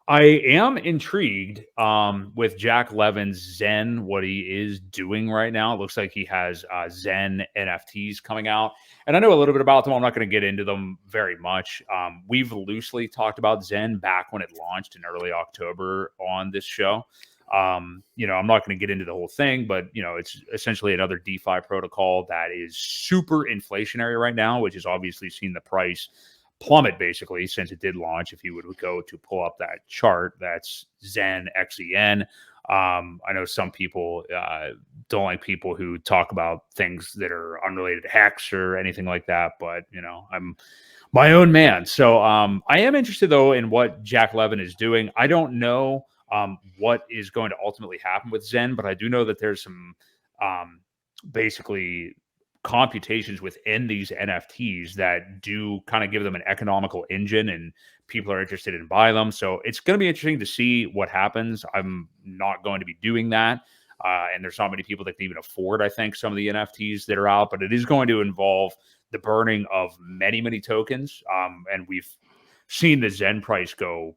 I am intrigued with Jack Levin's Zen, what he is doing right now. It looks like he has Zen NFTs coming out. And I know a little bit about them. I'm not going to get into them very much. We've loosely talked about Zen back when it launched in early October on this show. I'm not going to get into the whole thing, but it's essentially another DeFi protocol that is super inflationary right now, which has obviously seen the price plummet basically since it did launch. If you would go to pull up that chart, that's Zen XEN. I know some people don't like people who talk about things that are unrelated to Hex or anything like that, but I'm my own man. So I am interested though in what Jack Levin is doing. I don't know what is going to ultimately happen with Zen, but I do know that there's some basically computations within these NFTs that do kind of give them an economical engine, and people are interested in buying them. So it's going to be interesting to see what happens. I'm not going to be doing that. And there's not many people that can even afford, I think, some of the NFTs that are out, but it is going to involve the burning of many, many tokens. And we've seen the Zen price go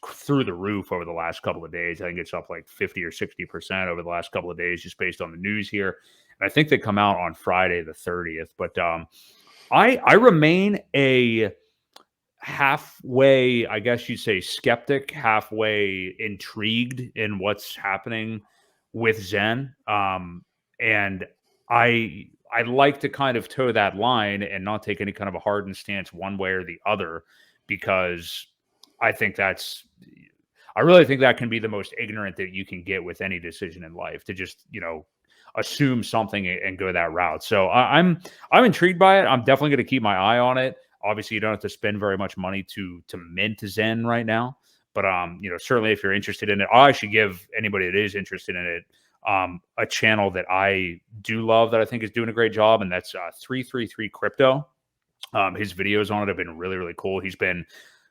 through the roof over the last couple of days. I think it's up like 50 or 60% over the last couple of days, just based on the news here. And I think they come out on Friday the 30th. But I remain a halfway, I guess you'd say, skeptic, halfway intrigued in what's happening with Zen. And I like to kind of toe that line and not take any kind of a hardened stance one way or the other, because I really think that can be the most ignorant that you can get with any decision in life, to just, assume something and go that route. So I'm intrigued by it. I'm definitely going to keep my eye on it. Obviously, you don't have to spend very much money to mint Zen right now, but certainly if you're interested in it, I should give anybody that is interested in it a channel that I do love, that I think is doing a great job, and that's 333 Crypto. His videos on it have been really, really cool. He's been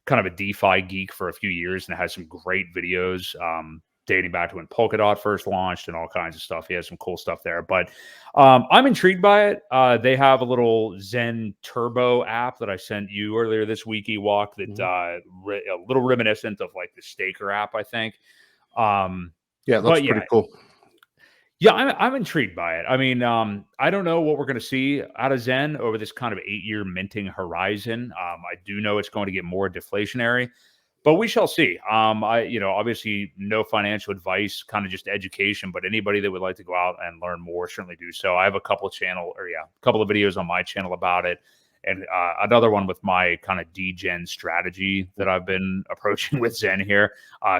kind of a DeFi geek for a few years and has some great videos dating back to when Polkadot first launched and all kinds of stuff. He has some cool stuff there. But I'm intrigued by it. They have a little Zen Turbo app that I sent you earlier this week, Ewok, that a little reminiscent of like the Staker app, I think. Yeah, it looks pretty cool. Yeah, I'm intrigued by it. I mean, I don't know what we're going to see out of Zen over this kind of 8-year minting horizon. I do know it's going to get more deflationary, but we shall see. Obviously no financial advice, kind of just education, but anybody that would like to go out and learn more, certainly do so. I have a couple of videos on my channel about it. And another one with my kind of degen strategy that I've been approaching with Zen here,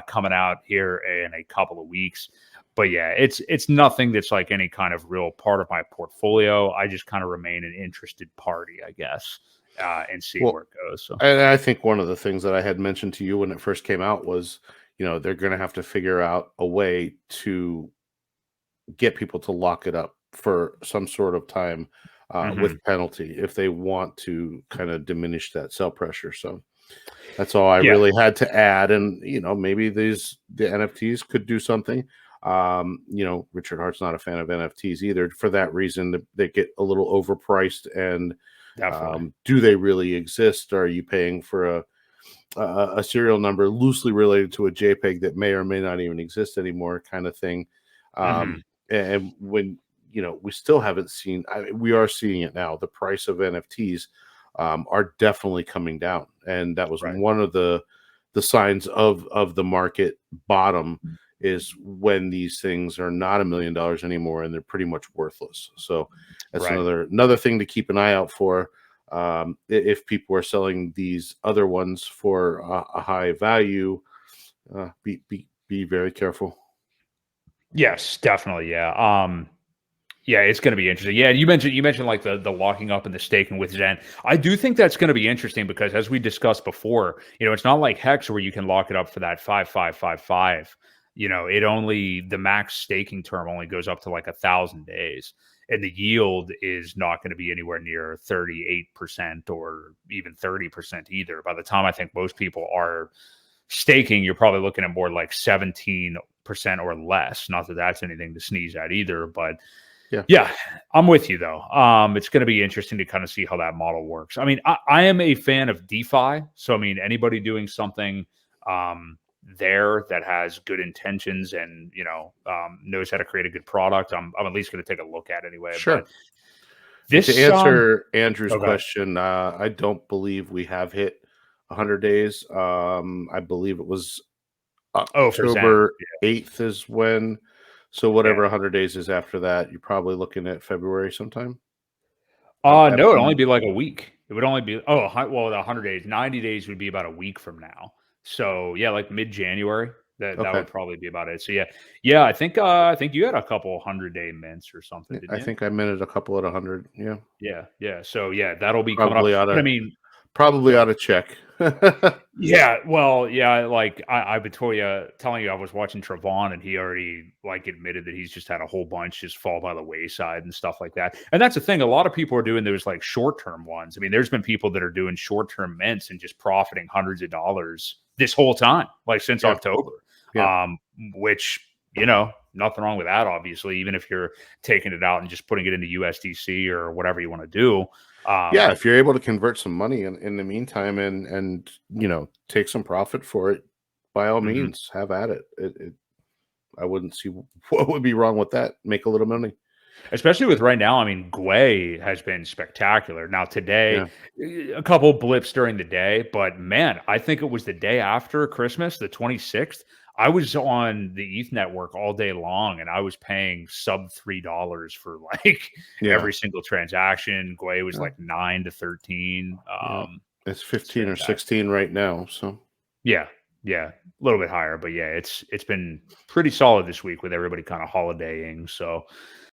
coming out here in a couple of weeks. But yeah, it's nothing that's like any kind of real part of my portfolio. I just kind of remain an interested party, I guess, and see where it goes. So. And I think one of the things that I had mentioned to you when it first came out was, they're going to have to figure out a way to get people to lock it up for some sort of time with penalty if they want to kind of diminish that sell pressure. So that's all I really had to add. And, maybe the NFTs could do something. Richard Hart's not a fan of NFTs either. For that reason, they get a little overpriced. And do they really exist? Are you paying for a serial number loosely related to a JPEG that may or may not even exist anymore, kind of thing? And when we still haven't seen, we are seeing it now. The price of NFTs are definitely coming down, and that was one of the signs of the market bottom, is when these things are not $1 million anymore and they're pretty much worthless. So that's another thing to keep an eye out for. If people are selling these other ones for a high value, be very careful. Yes, definitely. Yeah. Yeah, it's going to be interesting. Yeah, you mentioned like the locking up and the staking with Zen. I do think that's going to be interesting because, as we discussed before, it's not like Hex where you can lock it up for that 5,555. The max staking term only goes up to like 1,000 days, and the yield is not going to be anywhere near 38% or even 30% either. By the time I think most people are staking, you're probably looking at more like 17% or less. Not that that's anything to sneeze at either, but yeah, I'm with you though. It's going to be interesting to kind of see how that model works. I mean, I am a fan of DeFi, so I mean, anybody doing something there that has good intentions and, knows how to create a good product, I'm at least going to take a look at anyway. But Sure. And to this, answer Andrew's oh, go ahead. question, I don't believe we have hit 100 days. I believe it was Oh, for Zen. October 8th is when. So Yeah. whatever 100 days is after that, you're probably looking at February sometime. No, it'd only be like a week. It would only be well, the 100 days, 90 days would be about a week from now. So yeah, like mid-January, that Okay. would probably be about it. So yeah, I think you had a couple 100-day mints or something, didn't I you? think I minted a couple at 100. Yeah. Yeah. So yeah, that'll be coming up. Probably ought But I to mean, probably go ought ahead. to check. Yeah, well, yeah, like I've been telling you, I was watching Trevon, and he already like admitted that he's just had a whole bunch just fall by the wayside and stuff like that. And that's the thing; a lot of people are doing those like short term ones. I mean, there's been people that are doing short term mints and just profiting hundreds of dollars this whole time, like since Yeah. October. Yeah. Which nothing wrong with that. Obviously, even if you're taking it out and just putting it into USDC or whatever you want to do. Yeah, if you're able to convert some money in the meantime and take some profit for it, by all Mhm. means, have at it. I wouldn't see what would be wrong with that. Make a little money. Especially with right now, I mean, Gwei has been spectacular. Now Yeah. today, a couple blips during the day, but man, I think it was the day after Christmas, the 26th. I was on the ETH network all day long, and I was paying sub $3 for like Yeah. every single transaction. Gwei was Yeah. like 9 to 13. Yeah. It's It's 15 or fantastic. 16 right now. So Yeah, a little bit higher, but yeah, it's been pretty solid this week with everybody kind of holidaying. So